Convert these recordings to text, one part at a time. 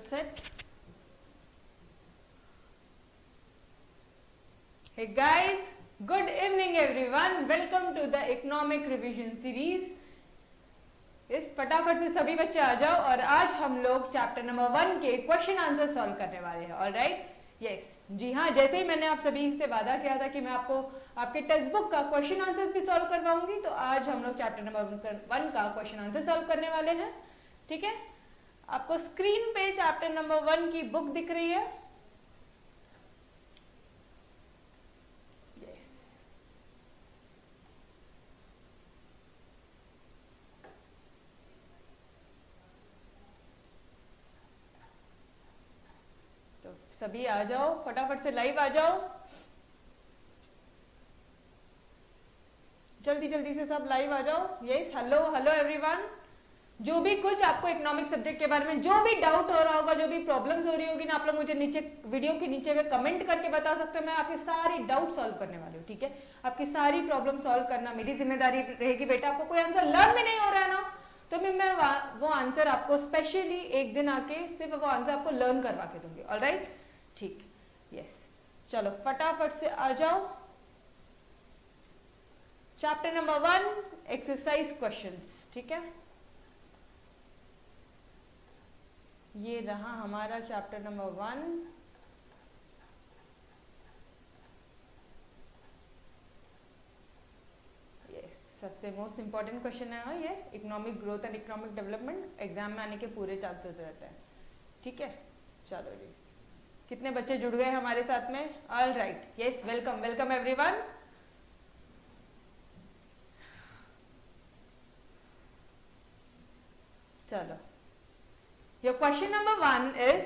set. Hey guys, good evening everyone. Welcome to the economic revision series. इस फटाफट से सभी बच्चे आ जाओ और आज हम लोग चैप्टर नंबर 1 के क्वेश्चन आंसर सॉल्व करने वाले हैं. ऑलराइट, यस, जी हाँ, जैसे ही मैंने आप सभी से वादा किया था कि मैं आपको आपके टेक्स्ट बुक का क्वेश्चन आंसर भी सॉल्व करवाऊंगी, तो आज हम लोग चैप्टर नंबर 1 का क्वेश्चन आंसर सॉल्व करने वाले हैं. ठीक है, आपको स्क्रीन पे चैप्टर नंबर 1 की बुक दिख रही है. यस, तो सभी आ जाओ, फटाफट से लाइव आ जाओ, जल्दी जल्दी से सब लाइव आ जाओ. Yes, hello hello everyone. जो भी कुछ आपको इकोनॉमिक सब्जेक्ट के बारे में जो भी डाउट हो रहा होगा, जो भी प्रॉब्लम्स हो रही होगी ना, आप लोग मुझे नीचे वीडियो के नीचे में कमेंट करके बता सकते हो. मैं आपकी सारी डाउट सॉल्व करने वाली हूँ. ठीक है, आपकी सारी प्रॉब्लम सॉल्व करना मेरी जिम्मेदारी रहेगी. बेटा, आपको कोई आंसर लर्न भी नहीं हो रहा है ना, तो मैं वो आंसर आपको स्पेशली एक दिन आके सिर्फ वो आंसर आपको लर्न करवा के दूंगी. ऑलराइट, ठीक, यस, चलो फटाफट से आ जाओ. Chapter number 1 exercise questions. ठीक है, ये रहा हमारा चैप्टर नंबर 1. यस, सबसे मोस्ट इंपॉर्टेंट क्वेश्चन है ये. Economic growth and economic development exam में आने के पूरे चांसेस रहते हैं. ठीक है, चलो जी, कितने बच्चे जुड़ गए हमारे साथ में? All right, yes, welcome welcome everyone. चलो, your question number 1 is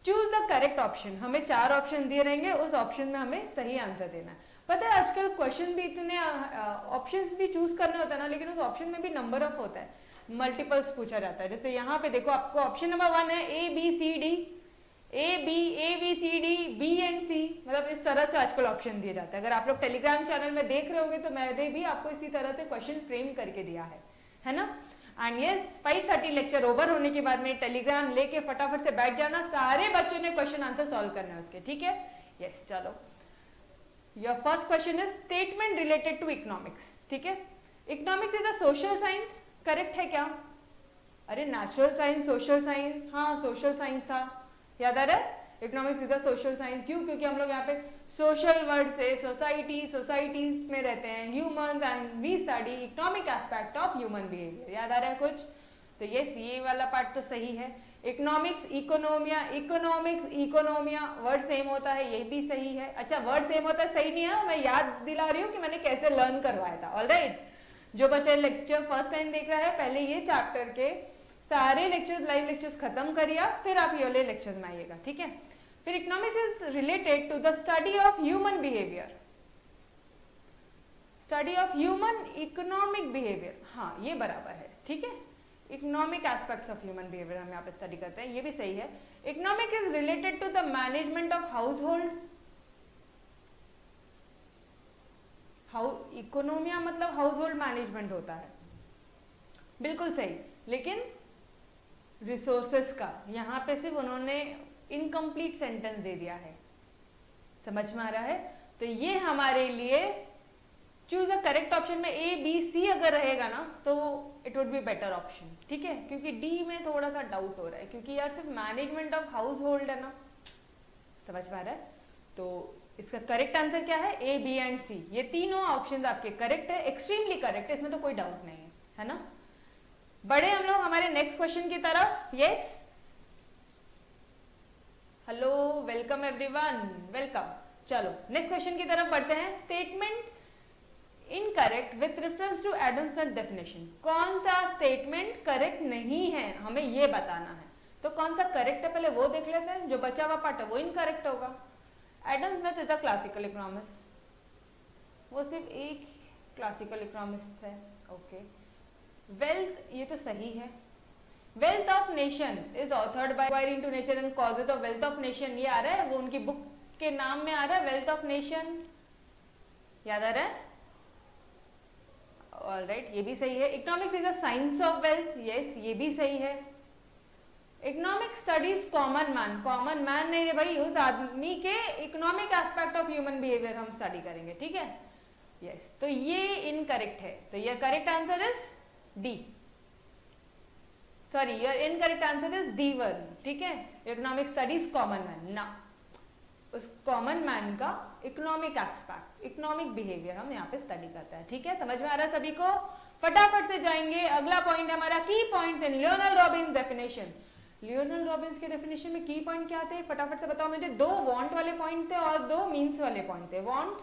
choose the correct option. हमें 4 ऑप्शन दिए रहेंगे, उस ऑप्शन में हमें सही आंसर देना है. पता है आजकल क्वेश्चन भी इतने ऑप्शंस भी चूज करने होता है ना, लेकिन उस ऑप्शन में भी नंबर ऑफ होता है, मल्टीपल्स पूछा जाता है. जैसे यहाँ पे देखो, आपको ऑप्शन नंबर 1 है A B C D, A B C D, B and C, मतलब इस तरह से आजकल ऑप्शन दिए जाते हैं. अगर आप लोग टेलीग्राम चैनल में देख रहे होगे तो मैंने भी आपको इसी तरह से क्वेश्चन फ्रेम करके दिया है ना. एंड यस, 5:30 लेक्चर ओवर होने के बाद में टेलीग्राम लेके फटाफट से बैठ जाना. सारे बच्चों ने क्वेश्चन आंसर सॉल्व करना है उसके. ठीक है, यस, चलो. Your first question is statement related to economics. ठीक है, economics is a social science, correct है क्या? अरे नेचुरल साइंस, सोशल साइंस, हाँ सोशल साइंस था, याद आ रहा है? Economics is a social science. क्यों? क्योंकि हम लोग यहाँ पे सोशल वर्ड से सोसाइटीज में रहते हैं, humans, and we study economic aspect of human behaviour. याद आ रहा है कुछ? तो यस, ये वाला पार्ट तो सही है. इकोनॉमिक्स, इकोनोमिया वर्ड सेम होता है, ये भी सही है. अच्छा, वर्ड सेम होता है सही नहीं है, मैं याद दिला रही हूँ कि मैंने कैसे लर्न करवाया था. ऑलराइट, जो बच्चे लेक्चर फर्स्ट टाइम देख रहा है, पहले ये चैप्टर के सारे लेक्चर्स, लाइव लेक्चर्स खत्म करिए, फिर आप ये वाले लेक्चर्स में आइएगा. ठीक है, फिर economics is related to the study of human behaviour. Study of human economic behaviour, हाँ ये बराबर है. ठीक है, economic aspects of human behaviour हम यहाँ पे स्टडी करते हैं, ये भी सही है. Economic is related to the management of household. इकोनोमिया मतलब हाउस होल्ड मैनेजमेंट होता है, बिल्कुल सही. लेकिन रिसोर्सेस का यहाँ पे सिर्फ उन्होंने इनकम्प्लीट सेंटेंस दे दिया है. समझ में आ रहा है? तो ये हमारे लिए चूज द करेक्ट ऑप्शन में ए बी सी अगर रहेगा ना, तो it would be better option. ठीक है, क्योंकि डी में थोड़ा सा डाउट हो रहा है, क्योंकि यार सिर्फ मैनेजमेंट ऑफ हाउस होल्ड है ना. समझ में आ रहा है? तो इसका करेक्ट आंसर क्या है? ए बी एंड सी, ये तीनों ऑप्शन आपके करेक्ट है, एक्सट्रीमली करेक्ट है, इसमें तो कोई डाउट नहीं है ना. बढ़े हम लोग हमारे नेक्स्ट क्वेश्चन की तरफ. Yes, hello, welcome everyone, welcome. चलो नेक्स्ट क्वेश्चन की तरफ बढ़ते हैं. Statement incorrect with reference to Adam Smith definition. कौन सा स्टेटमेंट करेक्ट नहीं है, हमें ये बताना है. तो कौन सा करेक्ट है पहले वो देख लेते हैं. जो बचा हुआ पार्ट है वो इनकरेक्ट होगा. Adam Smith is a classical economist, वो सिर्फ एक क्लासिकल इकोनॉमिस्ट है. ओके, वेल्थ, ये तो सही है. Wealth of nation is authored by inquiry into nature and causes of wealth of nation. ये आ रहा है, वो उनकी बुक के नाम में आ रहा है, वेल्थ ऑफ नेशन. याद आ रहा है? ऑलराइट, ये भी सही है. Economics is a science of wealth. Yes, ये भी सही है. Economic studies common man, common man नहीं है भाई, उस आदमी के economic aspect of human behaviour हम स्टडी करेंगे, ठीक है। यस, तो ये इनकरेक्ट है, तो ये correct answer is D, sorry your incorrect answer is D one, ठीक है। इकोनॉमिक स्टडीज कॉमन मैन ना, उस कॉमन मैन का इकोनॉमिक एस्पेक्ट, इकोनॉमिक बिहेवियर हम यहाँ पे स्टडी करते हैं, ठीक है। समझ में आ रहा है सभी को? फटाफट से जाएंगे, अगला पॉइंट हमारा की points in Lionel Robins definition. Lionel Robins के डेफिनेशन में की पॉइंट क्या थे, फटाफट से बताओ मुझे। दो वांट वाले पॉइंट थे और दो मीन्स वाले पॉइंट थे। वांट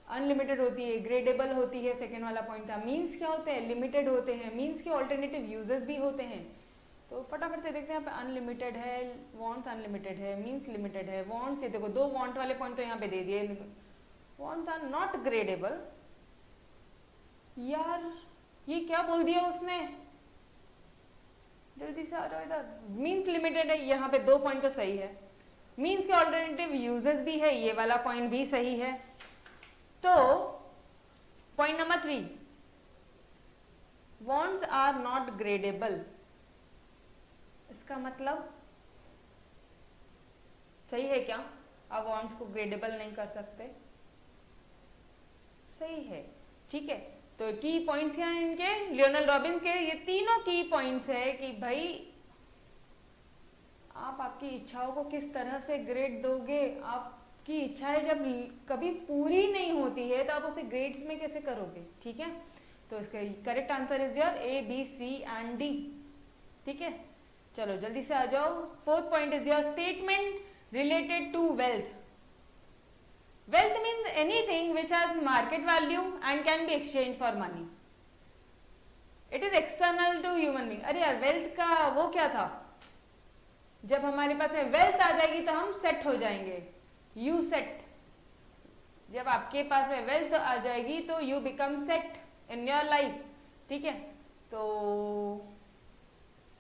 अनलिमिटेड होती है, ग्रेडेबल होती है, सेकेंड वाला पॉइंट था। मीन्स क्या होते हैं, लिमिटेड होते हैं, मीन्स के ऑल्टरनेटिव यूजेस भी होते हैं। तो फटाफट से देखते हैं, यहाँ पे अनलिमिटेड है, वांट्स अनलिमिटेड है, मीन्स लिमिटेड है। वांट्स, ये देखो दो वांट वाले पॉइंट तो यहाँ पे दे दिए। वांट्स आर नॉट ग्रेडेबल, यार ये क्या बोल दिया उसने, जल्दी से आ जाओ इधर। मीन्स लिमिटेड है, यहाँ पे दो पॉइंट तो सही है। मीन्स के ऑल्टरनेटिव यूजेस भी है, ये वाला पॉइंट भी सही है। तो point number 3, wants are not gradable, इसका मतलब सही है क्या? आप वांट्स को ग्रेडेबल नहीं कर सकते, सही है, ठीक है। तो की पॉइंट्स क्या हैं इनके, लियोनेल रॉबिन्स के? ये तीनों की पॉइंट्स है कि भाई आप आपकी इच्छाओं को किस तरह से ग्रेड दोगे। आपकी इच्छाएं जब कभी पूरी नहीं होती है तो आप उसे ग्रेड्स में कैसे करोगे, ठीक है। तो इसका correct answer is your A, B, C and D, ठीक है। चलो जल्दी से आ जाओ। Fourth point is your statement related to wealth. Wealth means anything which has market value and can be exchanged for money. It is external to human being. अरे यार wealth का वो क्या था, जब हमारे पास में wealth आ जाएगी तो हम set हो जाएंगे, you set। जब आपके पास में wealth आ जाएगी तो you become set in your life, ठीक है। तो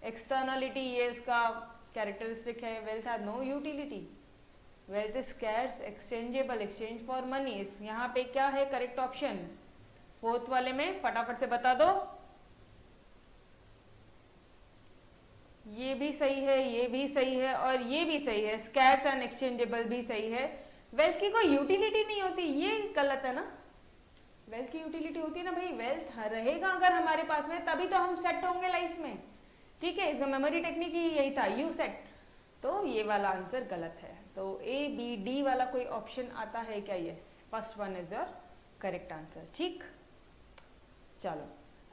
externality ये इसका characteristic है। wealth has no utility, wealth is scarce, exchangeable, exchange for money. यहाँ पे क्या है करेक्ट ऑप्शन फोर्थ वाले में, फटाफट से बता दो। ये भी सही है, ये भी सही है और ये भी सही है। स्कैर्स एंड एक्सचेंजेबल भी सही है। वेल्थ की कोई यूटिलिटी नहीं होती, ये गलत है ना। वेल्थ की यूटिलिटी होती है ना भाई, वेल्थ रहेगा अगर हमारे पास में तभी तो हम सेट होंगे लाइफ में, ठीक है। इसका मेमोरी टेक्निक ही यही था, यू सेट। तो ये वाला आंसर गलत है। तो ए, बी, डी वाला कोई ऑप्शन आता है क्या? Yes, first one is your correct answer, ठीक। चलो,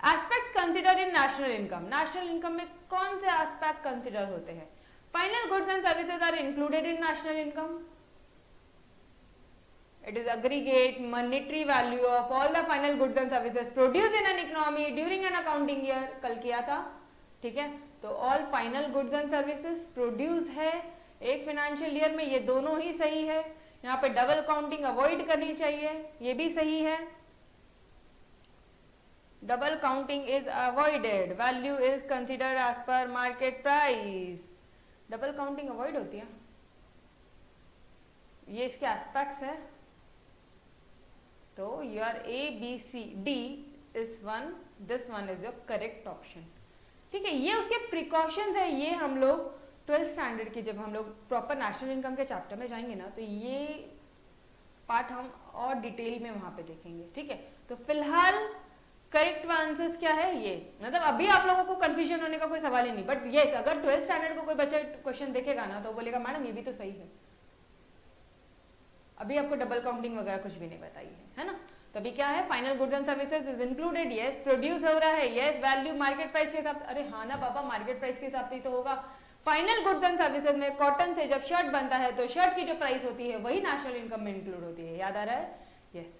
aspect consider in national income. National income में कौन से एस्पेक्ट कंसिडर होते हैं? Final goods and services are included in national income. It is aggregate monetary value of all the final goods and services produce in an economy during an accounting year. कल किया था, ठीक है। तो all final goods and services produce है एक financial year में, ये दोनों ही सही है। यहाँ पे डबल काउंटिंग अवॉइड करनी चाहिए, ये भी सही है। Double counting is avoided, value is considered as per market price. Double counting avoid होती है, ये इसके एस्पेक्ट्स है। तो your A, B, C, D is one, this one is your correct option, ठीक है। ये उसके प्रिकॉशंस है, ये हम लोग 12th स्टैंडर्ड की जब हम लोग प्रॉपर नेशनल इनकम के चैप्टर में जाएंगे ना, तो ये पार्ट हम और डिटेल में वहां पे देखेंगे, ठीक है। तो फिलहाल करेक्ट आंसर्स क्या है, ये मतलब अभी आप लोगों को कंफ्यूजन होने का कोई सवाल ही नहीं। बट ये अगर 12th स्टैंडर्ड को कोई बच्चा क्वेश्चन देखेगा ना तो बोलेगा मैडम ये भी तो सही है, अभी आपको डबल काउंटिंग वगैरह कुछ भी नहीं बताई है ना। तभी क्या है, final goods and services is included, yes. Produce हो रहा है, यस। वैल्यू मार्केट प्राइस के हिसाब से, अरे हाँ ना बाबा, मार्केट प्राइस के हिसाब से ही तो होगा। फाइनल गुड्स एंड सर्विसेज में कॉटन से जब शर्ट बनता है तो शर्ट की जो प्राइस होती है वही नेशनल इनकम में इंक्लूड होती है, याद आ रहा है? यस।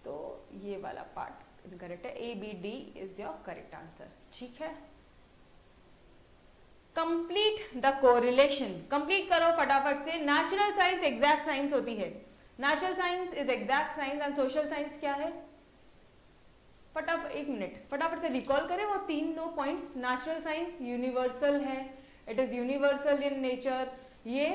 तो ये वाला पार्ट इनकरेक्ट है, A, B, D is your correct answer, ठीक है। कंप्लीट द कोरिलेशन, कंप्लीट करो फटाफट से। नेचुरल साइंस एग्जैक्ट साइंस होती है, natural science is exact science and social science क्या है? फटाफट एक मिनट, फटाफट से रिकॉल करें वो तीनों पॉइंट्स। नेचुरल साइंस यूनिवर्सल है, it is universal in nature. ये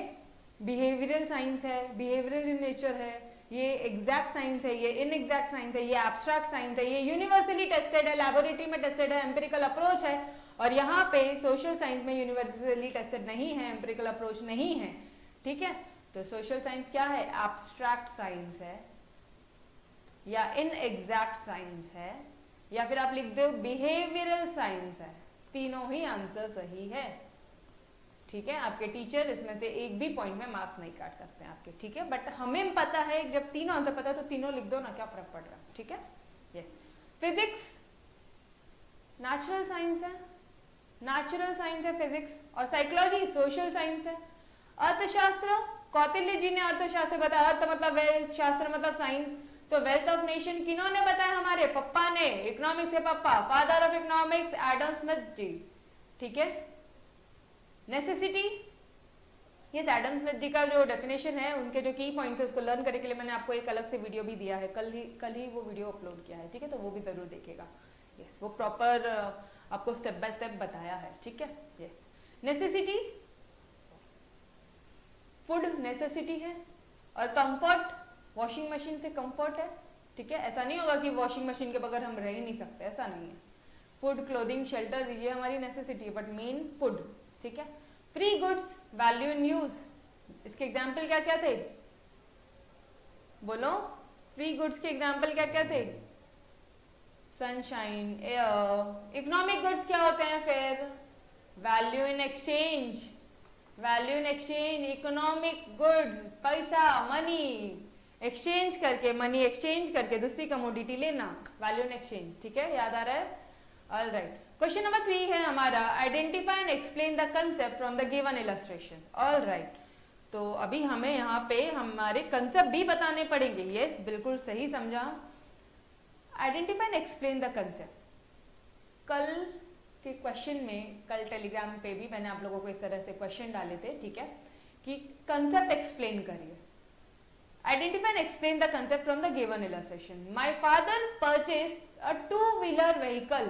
बिहेवियरल साइंस है, बिहेवियरल इन नेचर है। ये एग्जैक्ट साइंस है, ये इनएग्जैक्ट साइंस है, ये एब्स्ट्रैक्ट साइंस है। ये यूनिवर्सली टेस्टेड है, लैबोरेटरी में टेस्टेड है, एम्पिरिकल अप्रोच है और यहाँ पे सोशल साइंस में यूनिवर्सली टेस्टेड नहीं है, एम्पिरिकल अप्रोच नहीं है, ठीक है। तो सोशल साइंस क्या है, एब्स्ट्रैक्ट साइंस है या इनएग्जैक्ट साइंस है, या फिर आप लिख दो बिहेवियरल साइंस है। तीनों ही आंसर सही है, ठीक है। आपके टीचर इसमें से एक भी पॉइंट में मार्क्स नहीं काट सकते हैं आपके, ठीक है। बट हमें पता है, जब तीनों आंसर पता है तो तीनों लिख दो ना, क्या फर्क पड़ रहा है, ठीक है। ये फिजिक्स नेचुरल साइंस है, नेचुरल साइंस है फिजिक्स, और साइकोलॉजी सोशल साइंस है। अर्थशास्त्र, कौटिल्य जी ने अर्थशास्त्र बताया, अर्थ मतलब वेल्थ, शास्त्र मतलब साइंस, तो वेल्थ ऑफ नेशन किन्होंने बताया, हमारे पप्पा ने, इकोनॉमिक्स के पप्पा, father of economics Adam Smith ji, ठीक है। नेसेसिटी, ये एडम स्मिथ जी का जो डेफिनेशन है, उनके जो की पॉइंट्स है उसको लर्न करने के लिए मैंने आपको एक अलग से वीडियो भी दिया है, कल ही वो वीडियो अपलोड किया है, ठीक है। तो वो भी जरूर देखिएगा, यस। वो प्रॉपर आपको स्टेप बाय स्टेप बताया है, ठीक है, यस। नेसेसिटी, फूड नेसेसिटी है, और कंफर्ट, वॉशिंग मशीन से कंफर्ट है, ठीक है। ऐसा नहीं होगा कि वॉशिंग मशीन के बगैर हम रह ही नहीं सकते, ऐसा नहीं है। फूड, क्लोथिंग, शेल्टर, ये हमारी नेसेसिटी है, बट मेन फूड, ठीक है। Free goods, value in use, इसके एग्जाम्पल क्या क्या थे, बोलो। फ्री गुड्स के एग्जाम्पल क्या क्या थे, सनशाइन, एयर। इकोनॉमिक गुड्स क्या होते हैं फिर, value in exchange, value in exchange, economic goods, पैसा, मनी एक्सचेंज करके, मनी एक्सचेंज करके दूसरी कमोडिटी लेना, वैल्यू इन एक्सचेंज, ठीक है, याद आ रहा है, ऑल राइट। क्वेश्चन नंबर 3 है हमारा, identify and explain the concept from the given illustration, all right. तो अभी हमें यहाँ पे हमारे कंसेप्ट भी बताने पड़ेंगे, यस, बिल्कुल सही समझा। Identify and explain the concept, कल के क्वेश्चन में, कल टेलीग्राम पे भी मैंने आप लोगों को इस तरह से क्वेश्चन डाले थे, ठीक है, कि कंसेप्ट एक्सप्लेन करिए। Identify and explain the concept from the given illustration. My father purchased a 2-wheeler vehicle,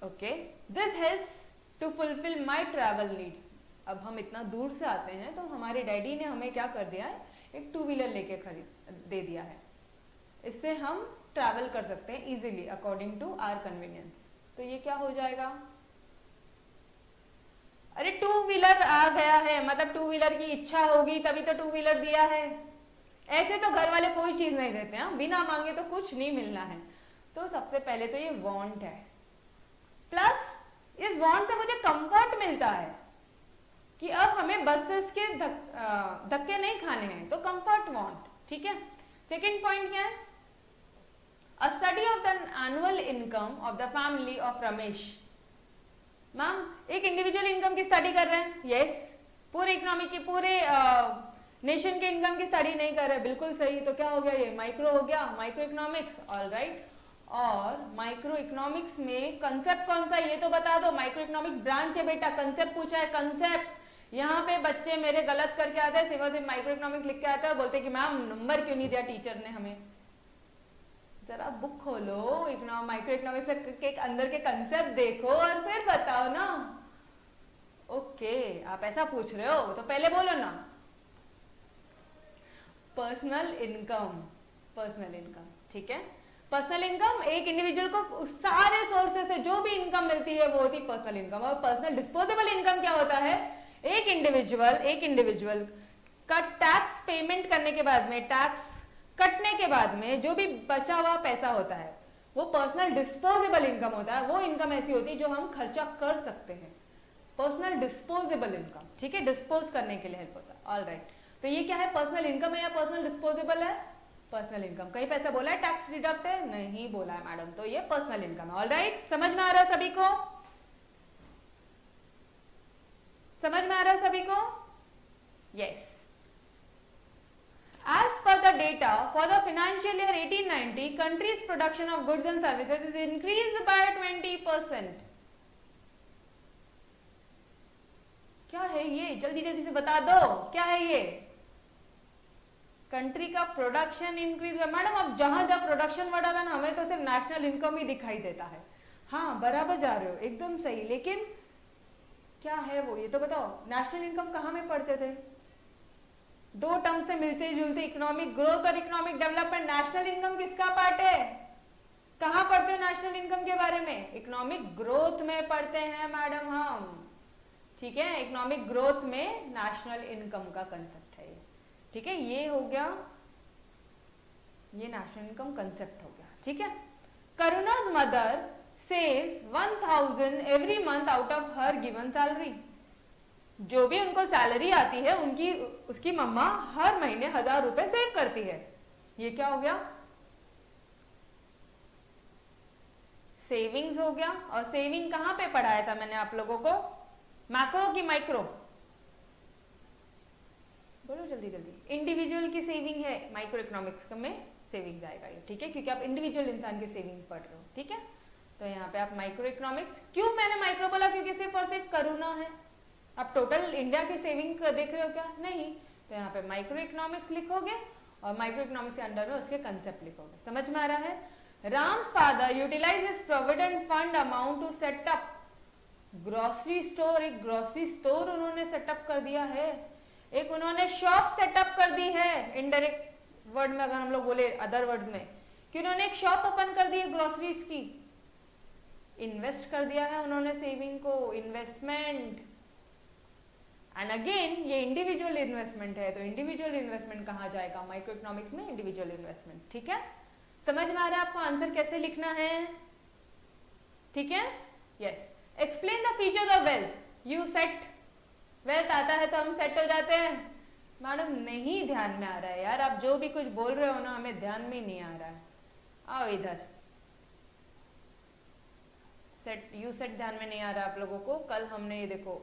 okay, this helps to fulfil my travel needs. अब हम इतना दूर से आते हैं तो हमारे डैडी ने हमें क्या कर दिया है, एक 2-wheeler लेके खरीद दे दिया है, इससे हम ट्रैवल कर सकते हैं easily according to our convenience. तो ये क्या हो जाएगा, अरे 2-wheeler आ गया है, मतलब 2-wheeler की इच्छा होगी तभी तो 2-wheeler दिया है, ऐसे तो घर वाले कोई चीज नहीं देते हैं, बिना मांगे तो कुछ नहीं मिलना है। तो सबसे पहले तो ये वांट है, प्लस इस वांट से मुझे कंफर्ट मिलता है कि अब हमें बसेस के धक्के नहीं खाने हैं, तो कंफर्ट वांट, ठीक है। सेकंड पॉइंट क्या है, अ study of the annual income of the family of Ramesh. Ma'am एक इंडिविजुअल इनकम की स्टडी कर रहे हैं, यस, पूरे इकोनॉमिक की, पूरे नेशन के इनकम की स्टडी नहीं कर रहे, बिल्कुल सही। तो क्या हो गया, ये माइक्रो हो गया, माइक्रो इकोनॉमिक्स, ऑल राइट। और माइक्रो इकोनॉमिक्स में कंसेप्ट कौन सा है ये तो बता दो, माइक्रो इकोनॉमिक्स ब्रांच है बेटा, कंसेप्ट पूछा है, कंसेप्ट। यहाँ पे बच्चे मेरे गलत करके आते हैं, सिर्फ माइक्रो इकोनॉमिक्स लिख के आता है, बोलते कि मैम नंबर क्यों नहीं दिया टीचर ने हमें। जरा बुक खोलो, माइक्रो इकोनॉमिक्स के अंदर के कंसेप्ट देखो और फिर बताओ ना। ओके, आप ऐसा पूछ रहे हो तो पहले बोलो ना, पर्सनल इनकम, पर्सनल इनकम, ठीक है। पर्सनल इनकम एक इंडिविजुअल को सारे सोर्सेस से जो भी इनकम मिलती है वो होती है पर्सनल इनकम। और पर्सनल डिस्पोजेबल इनकम क्या होता है, एक इंडिविजुअल का टैक्स पेमेंट करने के बाद में, टैक्स कटने के बाद में जो भी बचा हुआ पैसा होता है वो पर्सनल डिस्पोजेबल इनकम होता है। वो इनकम ऐसी होती है जो हम खर्चा कर सकते हैं, पर्सनल डिस्पोजेबल इनकम, ठीक है, डिस्पोज करने के लिए हेल्प होता है, ऑल राइट। तो ये क्या है, पर्सनल इनकम है या पर्सनल डिस्पोजेबल है, पर्सनल इनकम। कहीं पैसा बोला है टैक्स डिडक्ट है, नहीं बोला है मैडम, तो ये पर्सनल इनकम है, ऑल राइट। समझ में आ रहा है सभी को, समझ में आ रहा है सभी को, yes. As per the data for the financial year 1890, country's production of goods and services is increased by 20%. क्या है ये, जल्दी जल्दी से बता दो, क्या है ये, कंट्री का प्रोडक्शन इंक्रीज। मैडम अब जहां जहां प्रोडक्शन बढ़ा था ना, हमें तो सिर्फ नेशनल इनकम ही दिखाई देता है। हाँ बराबर जा रहे हो, एकदम सही, लेकिन क्या है वो ये तो बताओ। नेशनल इनकम कहाँ में पढ़ते थे, दो टर्म से मिलते जुलते, इकोनॉमिक ग्रोथ और इकोनॉमिक डेवलपमेंट। नेशनल इनकम किसका पार्ट है, कहाँ पढ़ते हो नेशनल इनकम के बारे में? इकोनॉमिक ग्रोथ में पढ़ते हैं मैडम हम, ठीक है। इकोनॉमिक ग्रोथ में नेशनल इनकम का कंसेप्ट है ये, ठीक है। ये हो गया, ये नेशनल इनकम कंसेप्ट हो गया, ठीक है। Karuna's mother saves 1000 every month out of her given salary. जो भी उनको सैलरी आती है उनकी, उसकी मम्मा हर महीने 1000 रुपए सेव करती है। ये क्या हो गया? सेविंग्स हो गया। और सेविंग कहां पे पढ़ाया था मैंने आप लोगों को? मैक्रो की माइक्रो? बोलो जल्दी जल्दी। इंडिविजुअल की सेविंग है, माइक्रो इकोनॉमिक्स में सेविंग्स आएगा ये, ठीक है, क्योंकि आप इंडिविजुअल इंसान की सेविंग पढ़ रहे हो, ठीक है। तो यहाँ पे आप माइक्रो इकोनॉमिक्स, क्यों मैंने माइक्रो बोला? क्योंकि सिर्फ और सिर्फ करुणा है। आप टोटल इंडिया की सेविंग देख रहे हो क्या? नहीं। तो यहाँ पे माइक्रो इकोनॉमिक्स लिखोगे और माइक्रो इकोनॉमिक्स के अंडर में उसके कंसेप्ट लिखोगे। समझ में आ रहा है? Ram's father utilise his provident fund amount to set up grocery store. एक ग्रोसरी स्टोर उन्होंने सेटअप कर दिया है, एक उन्होंने शॉप सेटअप कर दी है। इनडायरेक्ट वर्ड में अगर हम लोग बोले, अदर वर्ड्स में, कि उन्होंने एक शॉप ओपन कर दी है ग्रोसरीज की। इन्वेस्ट कर दिया है उन्होंने सेविंग को, इन्वेस्टमेंट। एंड अगेन ये इंडिविजुअल इन्वेस्टमेंट है, तो इंडिविजुअल इन्वेस्टमेंट कहाँ जाएगा? माइक्रो इकोनॉमिक्स में इंडिविजुअल इन्वेस्टमेंट, ठीक है। समझ में आ रहा है आपको आंसर कैसे लिखना है? ठीक है, yes. Explain the features of wealth. You set, wealth आता है तो हम सेट हो जाते हैं। मैडम नहीं ध्यान में आ रहा है यार, आप जो भी कुछ बोल रहे हो ना हमें ध्यान में ही नहीं आ रहा है। आओ इधर, सेट, यू सेट ध्यान में नहीं आ रहा आप लोगों को। कल हमने ये देखो,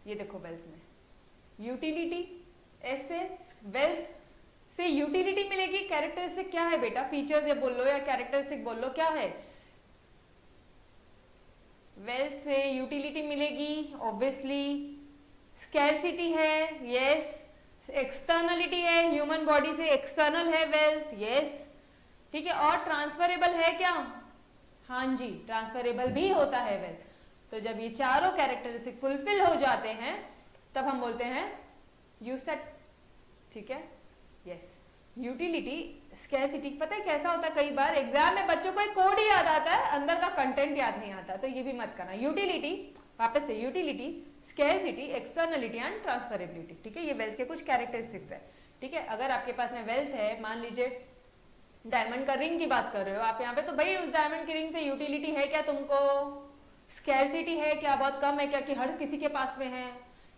ये देखो वेल्थ में यूटिलिटी, ऐसे वेल्थ से यूटिलिटी मिलेगी। कैरेक्टरिस्टिक क्या है बेटा? फीचर्स ये बोल लो या कैरेक्टरिस्टिक बोल लो, क्या है? वेल्थ से यूटिलिटी मिलेगी, ऑब्वियसली। स्कैरसिटी है, यस। एक्सटर्नलिटी है, ह्यूमन बॉडी से एक्सटर्नल है वेल्थ, यस, ठीक है। और ट्रांसफरेबल है क्या? हाँ जी, ट्रांसफरेबल भी होता है वेल्थ। तो जब ये चारों कैरेक्टरिस्टिक फुलफिल हो जाते हैं तब हम बोलते हैं यू सेट, ठीक है, यस। यूटिलिटी, स्कैरसिटी, पता है कैसा होता है? कई बार एग्जाम में बच्चों को एक कोड ही याद आता है, अंदर का कंटेंट याद नहीं आता, तो ये भी मत करना। यूटिलिटी, वापस से, utility, scarcity, externality and transferability, ठीक है। ये वेल्थ के कुछ कैरेक्टरिस्टिक्स है, ठीक है। अगर आपके पास में वेल्थ है, मान लीजिए डायमंड का रिंग की बात कर रहे हो आप यहाँ पे, तो भाई उस डायमंड की रिंग से यूटिलिटी है क्या तुमको? स्कैरसिटी है क्या? बहुत कम है क्या कि हर किसी के पास में है?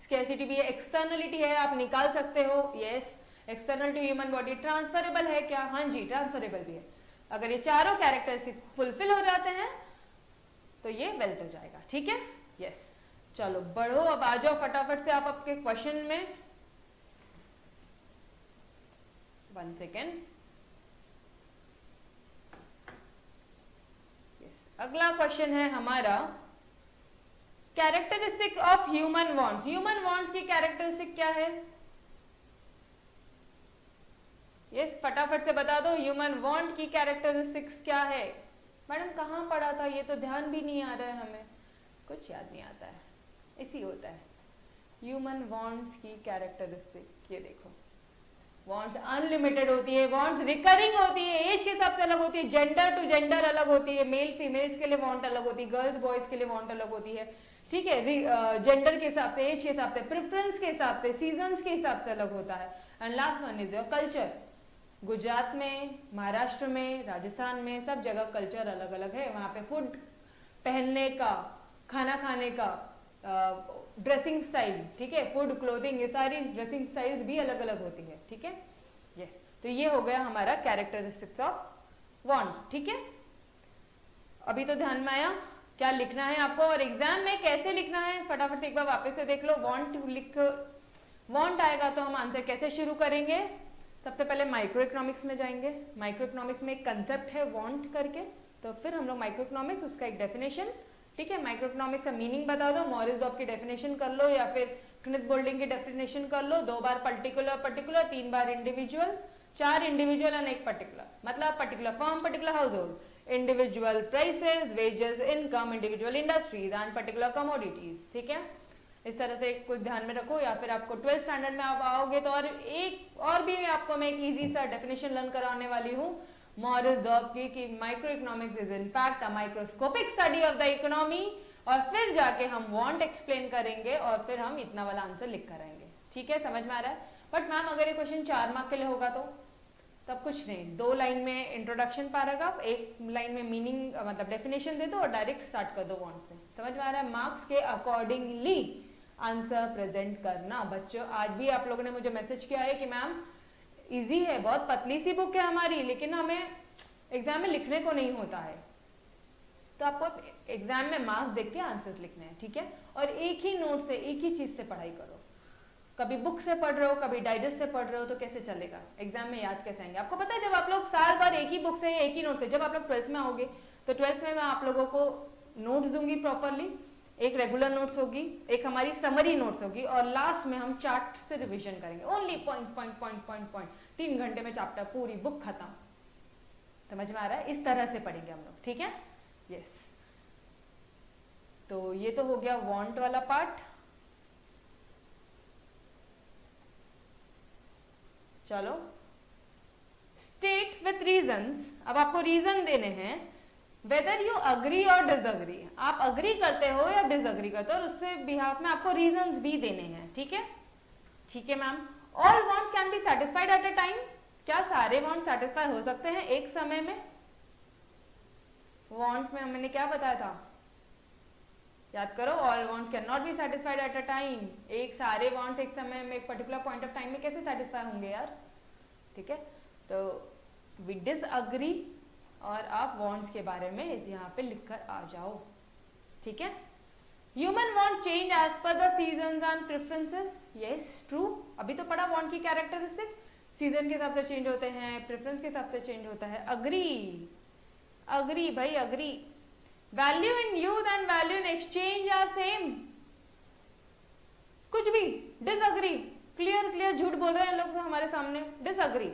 स्कैरसिटी भी है। एक्सटर्नलिटी है, आप निकाल सकते हो, yes, external to human body. Transferable है क्या? हाँ जी, ट्रांसफरेबल भी है। अगर ये चारों कैरेक्टरिस्टिक फुलफिल हो जाते हैं तो ये वेल्थ हो जाएगा, ठीक है, यस। चलो बढ़ो, अब आ जाओ फटाफट से आप आपके क्वेश्चन में। 1 सेकेंड, अगला क्वेश्चन है हमारा characteristic of human wants. Human wants की कैरेक्टरिस्टिक क्या है? यस, फटाफट से बता दो, ह्यूमन वांट की कैरेक्टरिस्टिक्स क्या है? मैडम कहाँ पढ़ा था ये? तो ध्यान भी नहीं आ रहा है हमें, कुछ याद नहीं आता है, इसी होता है। ह्यूमन वांट्स की कैरेक्टरिस्टिक, ये देखो, वांट्स अनलिमिटेड होती है, वांट्स रिकरिंग होती है, एज के हिसाब से अलग होती है, जेंडर टू जेंडर अलग होती है, मेल फीमेल्स के लिए वांट अलग होती है, गर्ल्स बॉयज के लिए वांट अलग होती है, ठीक है। जेंडर के हिसाब से, एज के हिसाब से, प्रेफरेंस के हिसाब से, सीजन्स के हिसाब से अलग होता है। And last one is your culture. Gujarat में, महाराष्ट्र में, राजस्थान में, सब जगह कल्चर अलग अलग है। वहां पे फूड, पहनने का, खाना खाने का, ड्रेसिंग स्टाइल, ठीक है, फूड, क्लोथिंग, ये सारी ड्रेसिंग स्टाइल्स भी अलग अलग होती है, ठीक है, यस। तो ये हो गया हमारा कैरेक्टरिस्टिक्स ऑफ वांट, ठीक है। अभी तो ध्यान में आया क्या लिखना है आपको और एग्जाम में कैसे लिखना है? फटाफट से एक बार वापस से देख लो। वांट आएगा तो हम आंसर कैसे शुरू करेंगे? सबसे पहले माइक्रो इकोनॉमिक्स में जाएंगे। माइक्रो इकोनॉमिक्स में एक कंसेप्ट है वांट करके, तो फिर हम लोग माइक्रो इकोनॉमिक्स, उसका एक डेफिनेशन, ठीक है। माइक्रो इकोनॉमिक्स का मीनिंग बता दो, मॉरिसडॉर्फ की डेफिनेशन कर लो या फिर क्निथ बोल्डिंग की डेफिनेशन कर लो। 2 बार पर्टिकुलर पर्टिकुलर, 3 बार इंडिविजुअल, 4 इंडिविजुअल एंड 1 पर्टिकुलर, मतलब particular firm, particular household, individual prices, wages, income, individual industries and particular commodities, ठीक है। इस तरह से कुछ ध्यान में रखो, या फिर आपको 12th स्टैंडर्ड में आप आओगे तो और भी आपको मैं एक इजी सा डेफिनेशन लर्न कराने वाली हूँ मॉरिस डॉब की, कि micro economics is in fact a microscopic study of the economy, और फिर जाके हम वांट एक्सप्लेन करेंगे और फिर हम इतना वाला आंसर लिख कर आएंगे। ठीक है, समझ में आ रहा है? बट मैम अगर ये क्वेश्चन 4 मार्क के लिए होगा तो तब कुछ नहीं, 2 लाइन में इंट्रोडक्शन पैराग्राफ, 1 लाइन में मीनिंग मतलब डेफिनेशन दे दो और डायरेक्ट स्टार्ट कर दो वांट से। समझ में आ रहा है? मार्क्स के अकॉर्डिंगली आंसर प्रेजेंट करना। बच्चों आज भी आप लोगों ने मुझे मैसेज किया है कि मैम इजी है, बहुत पतली सी बुक है हमारी, लेकिन हमें एग्जाम में लिखने को नहीं होता है। तो आपको एग्जाम में मार्क्स देख के आंसर्स लिखने हैं, ठीक है? और एक ही नोट से, एक ही चीज से पढ़ाई करो। कभी बुक से पढ़ रहे हो, कभी डाइजेस्ट से पढ़ रहे हो, तो कैसे चलेगा? एग्जाम में याद कैसे आएंगे? आपको पता है जब आप लोग साल भर एक ही बुक से, एक ही नोट से, जब आप लोग 12th में आओगे तो 12th में मैं आप लोगों को नोट्स दूंगी प्रॉपरली, एक रेगुलर नोट्स होगी, एक हमारी समरी नोट्स होगी, और लास्ट में हम चार्ट से रिवीजन करेंगे। Only points, point point point point, 3 घंटे में चैप्टर पूरी बुक खत्म। समझ में आ रहा है? इस तरह से पढ़ेंगे हम लोग, ठीक है? यस, तो ये तो हो गया वांट वाला पार्ट। चलो, स्टेट विथ रीजंस, अब आपको रीजन देने हैं, वेदर यू अग्री और डिसअग्री, आप अग्री करते हो या डिसअग्री करते हो, और उससे बिहाफ में आपको रीजंस भी देने हैं। ठीक है? ठीक है ma'am. All wants can be satisfied at a time, क्या सारे वांट सेटिस्फाई हो सकते हैं एक समय में? वांट में मैंने क्या बताया था, याद करो, all wants can not be satisfied at a time. एक सारे वांट्स एक समय में, एक पर्टिकुलर पॉइंट ऑफ टाइम में कैसे सेटिस्फाई होंगे यार? ठीक है, तो वी डिसअग्री और आप वांट्स के बारे में यहाँ पे लिखकर आ जाओ। ठीक है? Human want change as per the seasons and preferences, yes true. अभी तो पढ़ा वांट की कैरेक्टरिस्टिक, सीजन के हिसाब से चेंज होते हैं, प्रेफरेंस के हिसाब से चेंज होता है। अग्री, अग्री भाई agree. Value in use and value in exchange are same, कुछ भी डिसअग्री, क्लियर क्लियर झूठ बोल रहे हैं लोग हमारे सामने, डिसअग्री।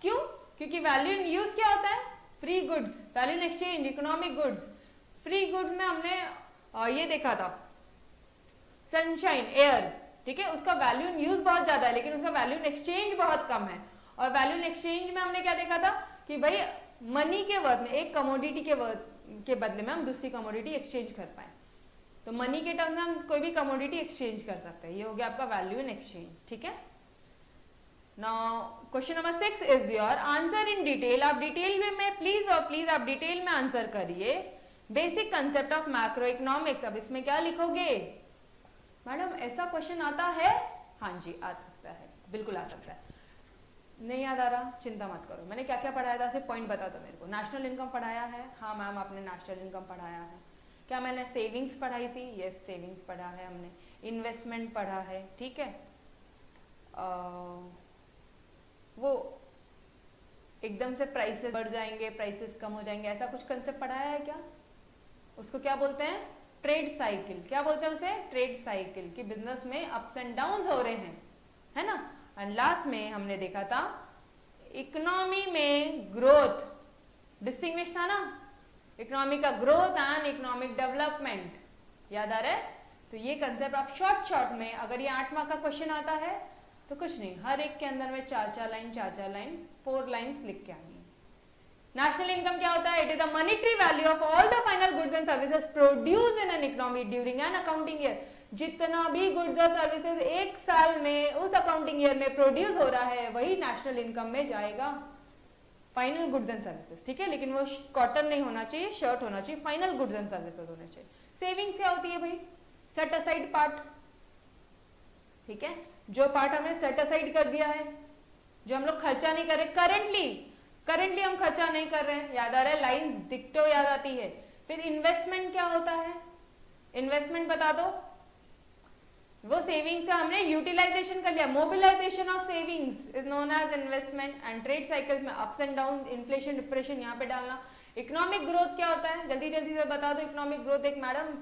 क्यों? क्योंकि वैल्यू इन यूज क्या होता है? Free goods, value in exchange economic goods. Free goods में हमने ये देखा था सनशाइन, एयर, ठीक है, उसका वैल्यू इन यूज बहुत ज्यादा है, लेकिन उसका वैल्यू इन एक्सचेंज बहुत कम है। और वैल्यू इन एक्सचेंज में हमने क्या देखा था कि भाई मनी के वर्थ में, एक कमोडिटी के बदले में हम दूसरी कमोडिटी एक्सचेंज कर पाए, तो मनी के टर्म्स में हम कोई भी कमोडिटी एक्सचेंज कर सकते हैं। ये हो गया आपका वैल्यू इन एक्सचेंज। ठीक है? Now question number 6 is your answer in detail. आप डिटेल में प्लीज और प्लीज आप डिटेल में आंसर करिए। Basic concept of macro economics. अब इसमें क्या लिखोगे? मैडम ऐसा क्वेश्चन आता है? हाँ जी आ सकता है, बिल्कुल आ सकता है। नहीं याद आ रहा, चिंता मत करो, मैंने क्या क्या पढ़ाया था सिर्फ पॉइंट बता दो मेरे को। नेशनल इनकम पढ़ाया है? हाँ मैम आपने नेशनल इनकम पढ़ाया है। क्या मैंने सेविंग्स पढ़ाई थी? यस सेविंग्स पढ़ा है हमने। इन्वेस्टमेंट पढ़ा है, ठीक है। वो एकदम से प्राइसेस बढ़ जाएंगे, प्राइसेस कम हो जाएंगे, ऐसा कुछ कंसेप्ट पढ़ाया है क्या? उसको क्या बोलते हैं? Trade cycle. क्या बोलते हैं उसे? Trade cycle. कि बिजनेस में अप्स एंड डाउन्स हो रहे हैं, है ना। एंड लास्ट में हमने देखा था इकोनॉमी में ग्रोथ, डिस्टिंग्विश था ना, इकोनॉमी का ग्रोथ एंड इकोनॉमिक डेवलपमेंट, याद आ रहा है? तो ये कंसेप्ट आप शॉर्ट में, अगर ये 8 मार्क का क्वेश्चन आता है तो कुछ नहीं, हर एक के अंदर में 4-4 लाइन 4 लाइन्स लिख के आनी है। नेशनल इनकम क्या होता है? It is the monetary value of all the final goods and services produced in an economy during an accounting year. जितना भी गुड्स और सर्विसेज एक साल में उस अकाउंटिंग ईयर में प्रोड्यूस हो रहा है, वही नेशनल इनकम में जाएगा, फाइनल गुड्स एंड सर्विसेज। ठीक है, लेकिन वो कॉटन नहीं होना चाहिए, शर्ट होना चाहिए, फाइनल गुड्स एंड सर्विसेज होने चाहिए। सेविंग्स क्या होती है भाई? सेट असाइड पार्ट, ठीक है, जो पार्ट हमने सेट असाइड कर दिया है, जो हम लोग खर्चा नहीं कर रहे करंटली हम खर्चा नहीं कर रहे हैं, याद आ रहा है? लाइंस डिक्टो याद आती है। फिर इन्वेस्टमेंट क्या होता है? इन्वेस्टमेंट बता दो। वो सेविंग का हमने यूटिलाइजेशन कर लिया, mobilisation of savings is known as investment. And trade cycle में ups and down, inflation depression यहाँ पे डालना। इकोनॉमिक ग्रोथ क्या होता है? जल्दी जल्दी से बता दो। इकोनॉमिक ग्रोथ एक मैडम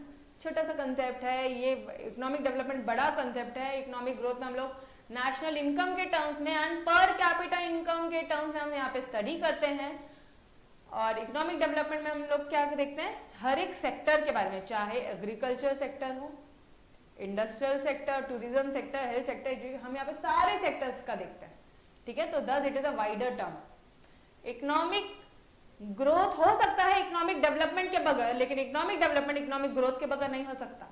छोटा सा कंसेप्ट है, ये इकोनॉमिक डेवलपमेंट बड़ा कंसेप्ट है। इकोनॉमिक ग्रोथ में हम लोग नेशनल इनकम के टर्म्स में एंड पर कैपिटा इनकम के टर्म्स में हम यहाँ पे स्टडी करते हैं। और इकोनॉमिक डेवलपमेंट में हम लोग क्या देखते हैं? हर एक सेक्टर के बारे में, चाहे एग्रीकल्चर सेक्टर हो, industrial sector, tourism sector, health sector, हम यहाँ पे सारे सेक्टर्स का देखते हैं, ठीक है। तो thus it is a wider term. Economic growth हो सकता है इकोनॉमिक डेवलपमेंट के बगैर, लेकिन इकोनॉमिक डेवलपमेंट इकोनॉमिक ग्रोथ के बगैर नहीं हो सकता।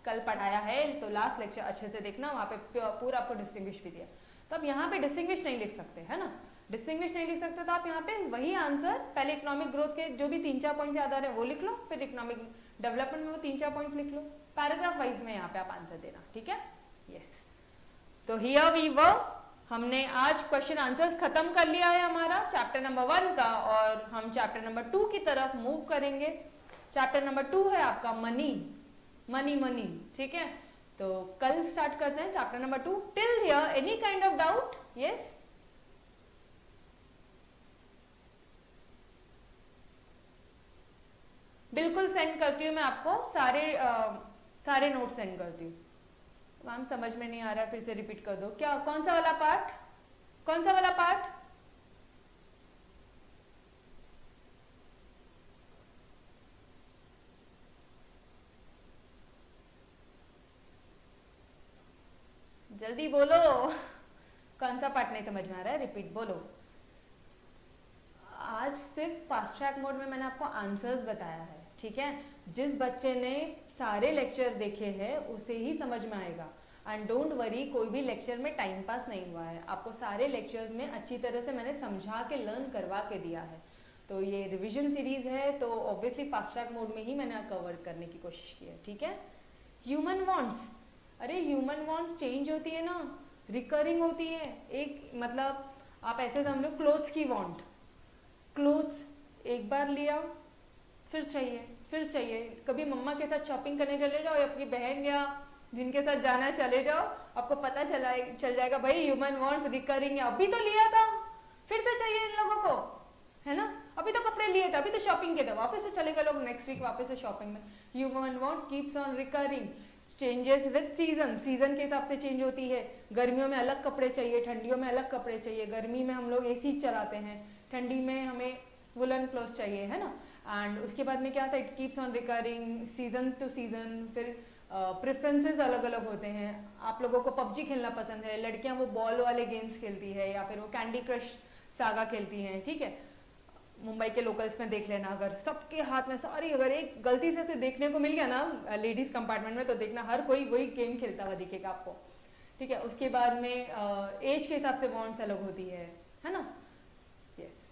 कल पढ़ाया है, तो लास्ट लेक्चर अच्छे से देखना, वहां पे पूरा आपको डिस्टिंग्विश भी दिया। तो अब यहाँ पे डिस्टिंग्विश नहीं लिख सकते, है ना, डिस्टिंग्विश नहीं लिख सकते, तो आप यहाँ पे वही आंसर पहले इकोनॉमिक ग्रोथ के जो भी 3-4 पॉइंट याद आ रहे हैं वो लिख लो, फिर इकोनॉमिक डेवलपमेंट में वो 3-4 पॉइंट लिख लो, पैराग्राफ वाइज में यहाँ पे आप आंसर देना, ठीक है। यस, तो हियर वी वर, हमने आज क्वेश्चन आंसर्स खत्म कर लिया है हमारा चैप्टर नंबर 1 का, और हम चैप्टर नंबर 2 की तरफ मूव करेंगे। चैप्टर नंबर 2 है आपका मनी, मनी मनी, ठीक है। तो कल स्टार्ट करते हैं chapter number 2। Till here any kind of doubt? Yes, बिल्कुल सेंड करती हूँ मैं आपको, सारे नोट सेंड करती हूँ। मैम समझ में नहीं आ रहा है, फिर से रिपीट कर दो। क्या, कौन सा वाला पार्ट, कौन सा वाला पार्ट? जल्दी बोलो, कौन सा पार्ट नहीं समझ में आ रहा है, रिपीट बोलो। आज सिर्फ फास्ट ट्रैक मोड में मैंने आपको आंसर्स बताया है, ठीक है। जिस बच्चे ने सारे लेक्चर देखे हैं उसे ही समझ में आएगा। एंड डोंट वरी, कोई भी लेक्चर में टाइम पास नहीं हुआ है, आपको सारे लेक्चर्स में अच्छी तरह से मैंने समझा के लर्न करवा के दिया है। तो ये रिवीजन सीरीज है, तो ऑब्वियसली फास्ट ट्रैक मोड में ही मैंने कवर करने की कोशिश की है, ठीक है। ह्यूमन वांट्स, अरे ह्यूमन वांट्स चेंज होती है ना, रिकरिंग होती है। एक मतलब आप ऐसे समझो, क्लोथ्स की वांट, क्लोथ्स एक बार लिया फिर चाहिए, फिर चाहिए। कभी मम्मा के साथ शॉपिंग करने चले जाओ, या अपनी बहन या जिनके साथ जाना चले जाओ, आपको पता चल जाएगा भाई ह्यूमन वांट्स रिकरिंग है। अभी तो लिया था, फिर से चाहिए इन लोगों को, है ना। अभी तो कपड़े लिए थे, अभी तो शॉपिंग किए थे, वापस से चले गए लोग नेक्स्ट वीक वापस से शॉपिंग में। Human wants keeps on recurring, changes with season, season के हिसाब से चेंज होती है। गर्मियों में अलग कपड़े चाहिए, ठंडियों में अलग कपड़े चाहिए। गर्मी में हम लोग एसी चलाते हैं, ठंडी में हमें वुलन क्लोथ चाहिए, है ना। एंड उसके बाद में क्या था, it keeps on recurring season two season. फिर प्रेफरेंसेस अलग अलग होते हैं। आप लोगों को पबजी खेलना पसंद है, लड़कियां वो बॉल वाले गेम्स खेलती है, या फिर वो कैंडी क्रश सागा खेलती हैं, ठीक है। मुंबई के लोकल्स में देख लेना, अगर सबके हाथ में सारी, अगर एक गलती से देखने को मिल गया ना लेडीज कंपार्टमेंट में, तो देखना हर कोई वही गेम खेलता हुआ दिखेगा आपको, ठीक है। उसके बाद में एज के हिसाब से वांट्स अलग होती है ना। यस,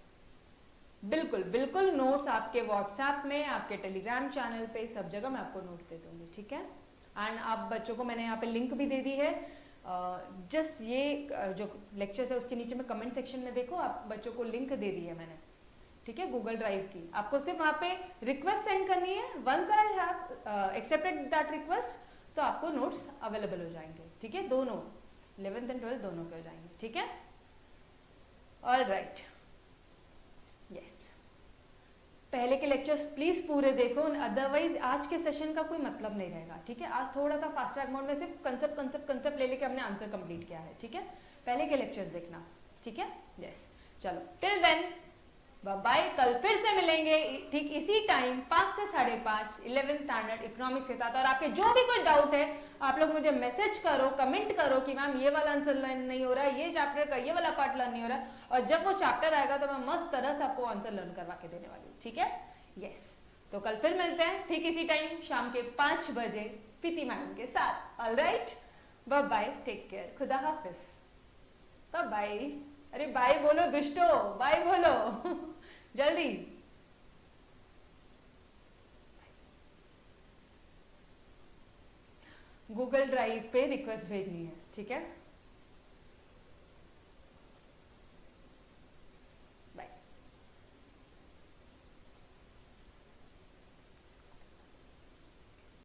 बिल्कुल बिल्कुल, नोट्स आपके व्हाट्सएप में, आपके टेलीग्राम चैनल पे, सब जगह मैं आपको नोट्स दे दूंगी, ठीक है। एंड आप बच्चों को मैंने यहाँ पे लिंक भी दे दी है, जस्ट ये जो लेक्चर है उसके नीचे में कमेंट सेक्शन में देखो, आप बच्चों को लिंक दे दी है मैंने, ठीक है, गूगल ड्राइव की। आपको सिर्फ वहाँ पे रिक्वेस्ट सेंड करनी है। Once I have accepted that request, तो आपको नोट्स अवेलेबल हो जाएंगे, ठीक है। दोनों 11th एंड 12th दोनों के हो जाएंगे, ठीक है। ऑल राइट, यस, पहले के लेक्चर्स प्लीज पूरे देखो, अदरवाइज आज के सेशन का कोई मतलब नहीं रहेगा, ठीक है। आज थोड़ा सा फास्ट ट्रैक मोड में सिर्फ कंसेप्ट ले लेके हमने आंसर कंप्लीट किया है, ठीक है। पहले के लेक्चर्स देखना, ठीक है। यस, चलो टिल देन बाय, कल फिर से मिलेंगे ठीक इसी टाइम 5 से 5:30 11th स्टैंडर्ड इकोनॉमिक्स के साथ। और आपके जो भी कोई डाउट है आप लोग मुझे मैसेज करो, कमेंट करो कि मैम ये वाला आंसर लर्न नहीं हो रहा है, ये चैप्टर का ये वाला पार्ट लर्न नहीं हो रहा है, और जब वो चैप्टर आएगा तो मैं मस्त तरह से आपको आंसर लर्न करवा के देने वाली हूँ, ठीक है। यस, तो कल फिर मिलते हैं ठीक इसी टाइम शाम के 5 बजे प्रीति मैडम के साथ। All right, bye bye, take care, खुदा हाफिज, बाय बाय। अरे बाय बोलो दुष्टो, बाय बोलो जल्दी। गूगल ड्राइव पे रिक्वेस्ट भेजनी है, ठीक है।